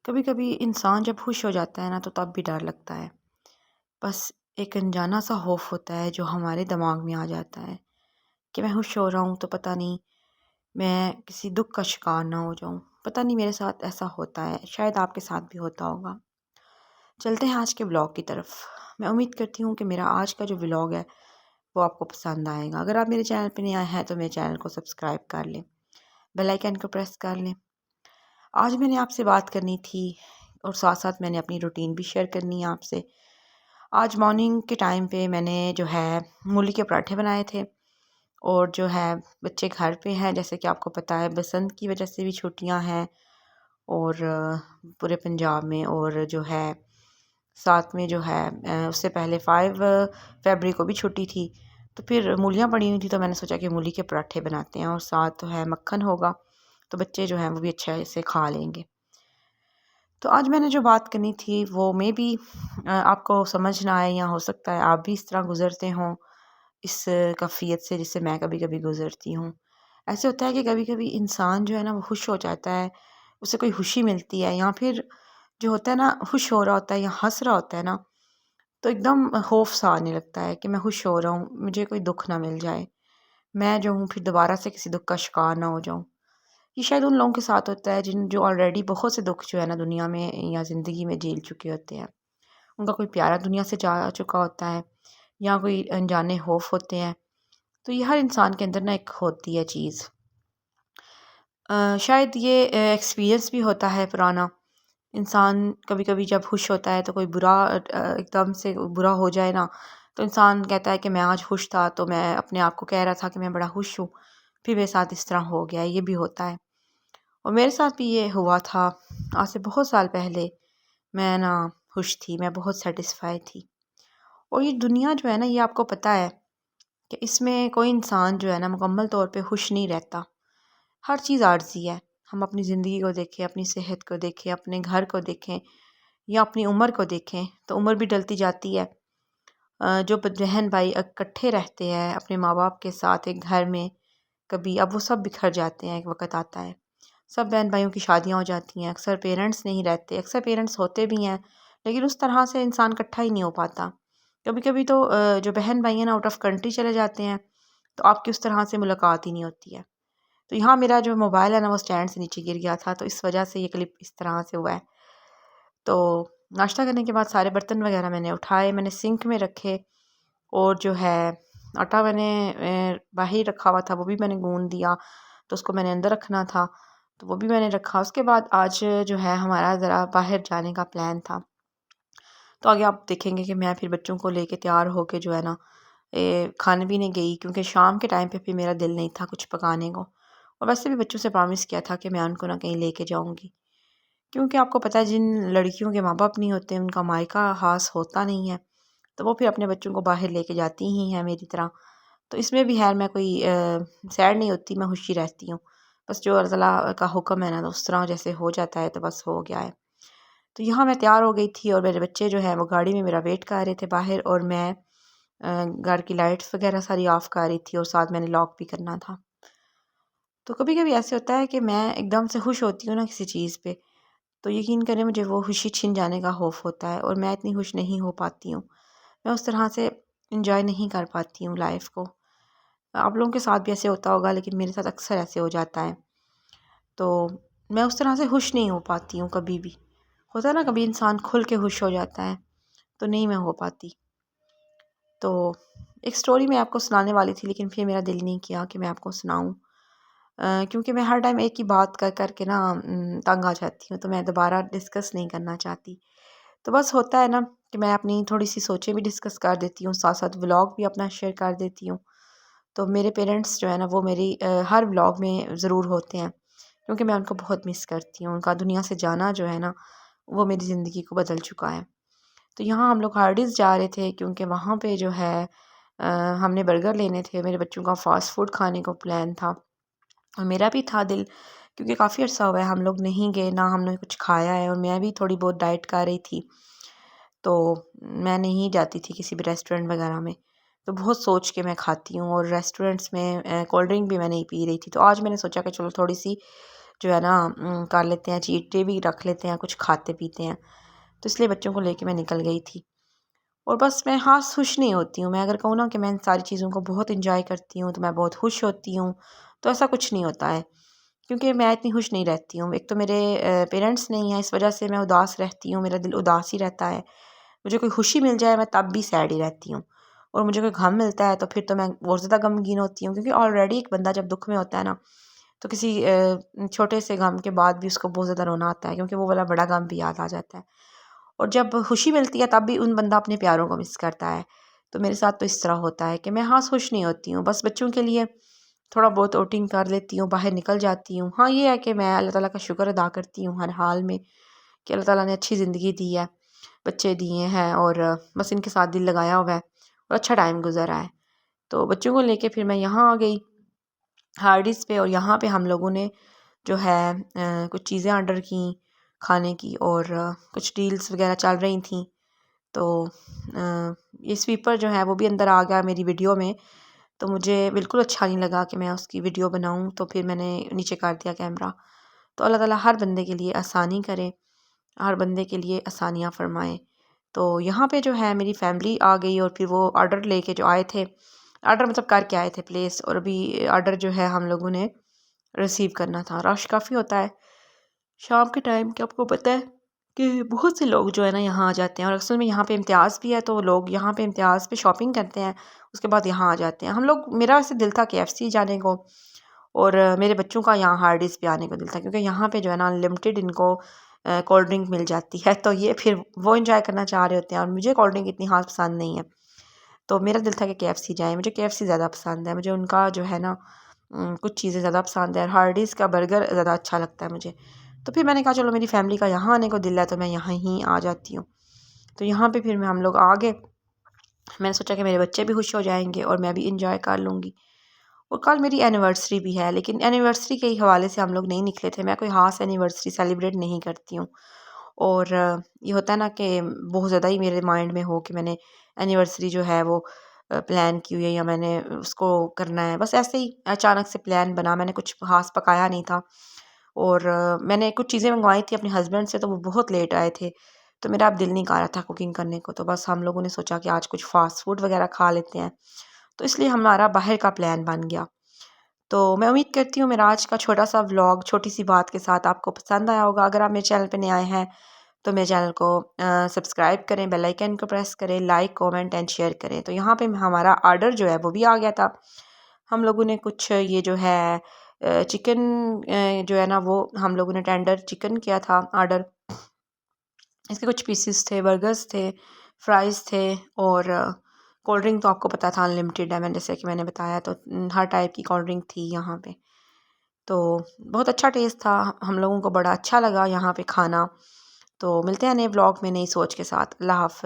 कभी कभी इंसान जब खुश हो जाता है ना तो तब भी डर लगता है। बस एक अनजाना सा खौफ होता है जो हमारे दिमाग में आ जाता है कि मैं खुश हो रहा हूँ तो पता नहीं मैं किसी दुख का शिकार ना हो जाऊँ। पता नहीं मेरे साथ ऐसा होता है, शायद आपके साथ भी होता होगा। चलते हैं आज के ब्लॉग की तरफ। मैं उम्मीद करती हूँ कि मेरा आज का जो व्लॉग है वो आपको पसंद आएगा। अगर आप मेरे चैनल पर नए आए हैं तो मेरे चैनल को सब्सक्राइब कर लें, बेल आइकन को प्रेस कर लें। आज मैंने आपसे बात करनी थी और साथ साथ मैंने अपनी रूटीन भी शेयर करनी है आपसे। आज मॉर्निंग के टाइम पे मैंने जो है मूली के पराठे बनाए थे और जो है बच्चे घर पे हैं, जैसे कि आपको पता है बसंत की वजह से भी छुट्टियां हैं और पूरे पंजाब में, और जो है साथ में जो है उससे पहले 5 फरवरी को भी छुट्टी थी। तो फिर मूलियाँ पड़ी हुई थी तो मैंने सोचा कि मूली के पराठे बनाते हैं और साथ तो है मक्खन होगा, तो बच्चे जो हैं वो भी अच्छे से खा लेंगे। तो आज मैंने जो बात करनी थी वो मे बी आपको समझ ना आए, या हो सकता है आप भी इस तरह गुज़रते हों इस कैफ़ियत से जिससे मैं कभी कभी गुज़रती हूँ। ऐसे होता है कि कभी कभी इंसान जो है ना वो खुश हो जाता है, उसे कोई खुशी मिलती है, या फिर जो होता है ना खुश हो रहा होता है या हंस रहा होता है ना, तो एकदम खौफ सा आने लगता है कि मैं खुश हो रहा हूँ, मुझे कोई दुख ना मिल जाए, मैं जो हूँ फिर दोबारा से किसी दुख का शिकार ना हो जाऊँ। ये शायद उन लोगों के साथ होता है जिन जो ऑलरेडी बहुत से दुख जो है ना दुनिया में या ज़िंदगी में झेल चुके होते हैं। उनका कोई प्यारा दुनिया से जा चुका होता है या कोई अनजाने खौफ होते हैं। तो ये हर इंसान के अंदर ना एक होती है चीज़। शायद ये एक्सपीरियंस भी होता है पुराना। इंसान कभी कभी जब खुश होता है तो कोई बुरा एकदम से बुरा हो जाए ना, तो इंसान कहता है कि मैं आज खुश था तो मैं अपने आप को कह रहा था कि मैं बड़ा खुश हूँ, फिर मेरे साथ इस तरह हो गया। ये भी होता है और मेरे साथ भी ये हुआ था आज से बहुत साल पहले। मैं ना खुश थी, मैं बहुत सेटिस्फाई थी। और ये दुनिया जो है ना, ये आपको पता है कि इसमें कोई इंसान जो है ना मुकम्मल तौर पे खुश नहीं रहता। हर चीज़ आर्जी है। हम अपनी ज़िंदगी को देखें, अपनी सेहत को देखें, अपने घर को देखें या अपनी उम्र को देखें तो उम्र भी डलती जाती है। जो बहन भाई इकट्ठे रहते हैं अपने माँ बाप के साथ एक घर में, कभी अब वो सब बिखर जाते हैं। एक वक्त आता है सब बहन भाइयों की शादियां हो जाती हैं, अक्सर पेरेंट्स नहीं रहते, अक्सर पेरेंट्स होते भी हैं लेकिन उस तरह से इंसान इकट्ठा ही नहीं हो पाता। कभी कभी तो जो बहन भाई हैं ना आउट ऑफ कंट्री चले जाते हैं, तो आपकी उस तरह से मुलाकात ही नहीं होती है। तो यहाँ मेरा जो मोबाइल है ना वो स्टैंड से नीचे गिर गया था, तो इस वजह से ये क्लिप इस तरह से हुआ है। तो नाश्ता करने के बाद सारे बर्तन वगैरह मैंने उठाए, मैंने सिंक में रखे, और जो है आटा मैंने बाहर रखा हुआ था वो भी मैंने गूंद दिया, तो उसको मैंने अंदर रखना था तो वो भी मैंने रखा। उसके बाद आज जो है हमारा ज़रा बाहर जाने का प्लान था। तो आगे आप देखेंगे कि मैं फिर बच्चों को लेके तैयार होके जो है ना खाने पीने गई, क्योंकि शाम के टाइम पे फिर मेरा दिल नहीं था कुछ पकाने को। और वैसे भी बच्चों से प्रॉमिस किया था कि मैं उनको ना कहीं लेके जाऊंगी, क्योंकि आपको पता है जिन लड़कियों के माँ बाप नहीं होते उनका मायका खास होता नहीं है, तो वो फिर अपने बच्चों को बाहर लेके जाती ही हैं मेरी तरह। तो इसमें भी खैर मैं कोई सैड नहीं होती, मैं खुशी रहती हूँ। बस जो अल्लाह ताला का हुक्म है ना तो उस तरह जैसे हो जाता है तो बस हो गया है। तो यहाँ मैं तैयार हो गई थी और मेरे बच्चे जो हैं वो गाड़ी में मेरा वेट कर रहे थे बाहर, और मैं घर की लाइट्स वगैरह सारी ऑफ़ कर रही थी और साथ मैंने लॉक भी करना था। तो कभी कभी ऐसे होता है कि मैं एकदम से खुश होती हूँ ना किसी चीज़ पे, तो यकीन करें मुझे वो खुशी छिन जाने का खौफ होता है और मैं इतनी खुश नहीं हो पाती हूँ। मैं उस तरह से इंजॉय नहीं कर पाती हूँ लाइफ को। आप लोगों के साथ भी ऐसे होता होगा लेकिन मेरे साथ अक्सर ऐसे हो जाता है। तो मैं उस तरह से खुश नहीं हो पाती हूँ कभी भी। होता है ना कभी इंसान खुल के खुश हो जाता है, तो नहीं मैं हो पाती। तो एक स्टोरी मैं आपको सुनाने वाली थी लेकिन फिर मेरा दिल नहीं किया कि मैं आपको सुनाऊँ, क्योंकि मैं हर टाइम एक ही बात कर कर के ना तंग आ जाती हूँ, तो मैं दोबारा डिस्कस नहीं करना चाहती। तो बस होता है ना कि मैं अपनी थोड़ी सी सोचें भी डिस्कस कर देती हूँ, साथ साथ व्लॉग भी अपना शेयर कर देती हूँ। तो मेरे पेरेंट्स जो है ना वो मेरी हर व्लॉग में ज़रूर होते हैं, क्योंकि मैं उनको बहुत मिस करती हूँ। उनका दुनिया से जाना जो है ना वो मेरी ज़िंदगी को बदल चुका है। तो यहाँ हम लोग हार्डिस जा रहे थे क्योंकि वहाँ पे जो है अ, हमने बर्गर लेने थे, मेरे बच्चों का फ़ास्ट फूड खाने को प्लान था और मेरा भी था दिल, क्योंकि काफ़ी अर्सा हुआ है हम लोग नहीं गए, ना हमने कुछ खाया है और मैं भी थोड़ी बहुत डाइट कर रही थी। तो मैं नहीं जाती थी किसी भी रेस्टोरेंट वगैरह में, तो बहुत सोच के मैं खाती हूँ, और रेस्टोरेंट्स में कोल्ड ड्रिंक भी मैं नहीं पी रही थी। तो आज मैंने सोचा कि चलो थोड़ी सी जो है ना कर लेते हैं, चीट डे भी रख लेते हैं, कुछ खाते पीते हैं। तो इसलिए बच्चों को लेके मैं निकल गई थी। और बस मैं हाँ खुश नहीं होती हूँ, मैं अगर कहूँ ना कि मैं इन सारी चीज़ों को बहुत इंजॉय करती हूँ तो मैं बहुत खुश होती हूँ, तो ऐसा कुछ नहीं होता है, क्योंकि मैं इतनी खुश नहीं रहती हूँ। एक तो मेरे पेरेंट्स नहीं हैं, इस वजह से मैं उदास रहती हूँ, मेरा दिल उदास ही रहता है। मुझे कोई खुशी मिल जाए मैं तब भी सैड ही रहती हूँ, और मुझे कोई गम मिलता है तो फिर तो मैं और ज़्यादा गमगीन होती हूँ, क्योंकि ऑलरेडी एक बंदा जब दुख में होता है ना, तो किसी छोटे से गम के बाद भी उसको बहुत ज़्यादा रोना आता है, क्योंकि वो वाला बड़ा गम भी याद आ जाता है। और जब खुशी मिलती है तब भी उन बंदा अपने प्यारों को मिस करता है। तो मेरे साथ तो इस तरह होता है कि मैं हाँ खुश नहीं होती हूँ, बस बच्चों के लिए थोड़ा बहुत आउटिंग कर लेती हूँ, बाहर निकल जाती हूँ। हाँ ये है कि मैं अल्लाह ताला का शुक्र अदा करती हूँ हर हाल में कि अल्लाह ताला ने अच्छी ज़िंदगी दी है, बच्चे दिए हैं, और बस इनके साथ दिल लगाया हुआ है और अच्छा टाइम गुजर रहा है। तो बच्चों को लेके फिर मैं यहाँ आ गई हार्डिस पे, और यहाँ पे हम लोगों ने जो है कुछ चीज़ें ऑर्डर की खाने की, और कुछ डील्स वगैरह चल रही थी। तो ये स्वीपर जो है वो भी अंदर आ गया मेरी वीडियो में, तो मुझे बिल्कुल अच्छा नहीं लगा कि मैं उसकी वीडियो बनाऊं, तो फिर मैंने नीचे कर दिया कैमरा। तो अल्लाह ताला हर बंदे के लिए आसानी करे, हर बंदे के लिए आसानियाँ फरमाए। तो यहाँ पे जो है मेरी फैमिली आ गई, और फिर वो ऑर्डर लेके जो आए थे, ऑर्डर मतलब करके आए थे प्लेस, और अभी ऑर्डर जो है हम लोगों ने रिसीव करना था। रश काफ़ी होता है शाम के टाइम कि आपको पता है कि बहुत से लोग जो है ना यहाँ आ जाते हैं, और असल में यहाँ पे इम्तियाज़ भी है, तो लोग यहाँ पे इम्तियाज़ पे शॉपिंग करते हैं, उसके बाद यहाँ आ जाते हैं। हम लोग, मेरा वैसे दिल था KFC जाने को, और मेरे बच्चों का यहाँ हार्डिस पे आने को दिल था, क्योंकि यहाँ पे जो है ना अनलिमिटेड इनको कोल्ड ड्रिंक मिल जाती है, तो ये फिर वो इंजॉय करना चाह रहे होते हैं, और मुझे कोल्ड ड्रिंक इतनी खास पसंद नहीं है। तो मेरा दिल था कि KFC जाए, मुझे KFC ज़्यादा पसंद है, मुझे उनका जो है ना कुछ चीज़ें ज़्यादा पसंद है, और हार्डिस का बर्गर ज़्यादा अच्छा लगता है मुझे। तो फिर मैंने कहा चलो मेरी फैमिली का यहाँ आने को दिल है, तो मैं यहाँ ही आ जाती हूँ। तो यहाँ पे फिर हम लोग आ गए। मैंने सोचा कि मेरे बच्चे भी खुश हो जाएंगे और मैं भी इंजॉय कर लूँगी। और कल मेरी एनिवर्सरी भी है, लेकिन एनिवर्सरी के ही हवाले से हम लोग नहीं निकले थे। मैं कोई ख़ास एनिवर्सरी सेलिब्रेट नहीं करती हूँ, और ये होता है ना कि बहुत ज़्यादा ही मेरे माइंड में हो कि मैंने एनिवर्सरी जो है वो प्लान की हुई है, या मैंने उसको करना है। बस ऐसे ही अचानक से प्लान बना, मैंने कुछ ख़ास पकाया नहीं था, और मैंने कुछ चीज़ें मंगवाई थी अपने हस्बैंड से, तो वो बहुत लेट आए थे, तो मेरा अब दिल नहीं कर रहा था कुकिंग करने को। तो बस हम लोगों ने सोचा कि आज कुछ फ़ास्ट फूड वगैरह खा लेते हैं, तो इसलिए हमारा बाहर का प्लान बन गया। तो मैं उम्मीद करती हूँ मेरा आज का छोटा सा व्लॉग छोटी सी बात के साथ आपको पसंद आया होगा। अगर आप मेरे चैनल पे नए आए हैं तो मेरे चैनल को सब्सक्राइब करें, बेल आइकन को प्रेस करें, लाइक कमेंट एंड शेयर करें। तो यहाँ पे हमारा ऑर्डर जो है वो भी आ गया था। हम लोगों ने कुछ ये जो है चिकन जो है ना वो हम लोगों ने टेंडर चिकन किया था ऑर्डर। इसके कुछ पीसेस थे, बर्गर्स थे, फ्राइज़ थे, और कोल्ड ड्रिंक तो आपको पता था अनलिमिटेड है, मैंने जैसे कि मैंने बताया, तो हर टाइप की कोल्ड ड्रिंक थी यहाँ पे। तो बहुत अच्छा टेस्ट था, हम लोगों को बड़ा अच्छा लगा यहाँ पे खाना। तो मिलते हैं नए ब्लॉग में नई सोच के साथ। अल्लाह हाफ़िज़।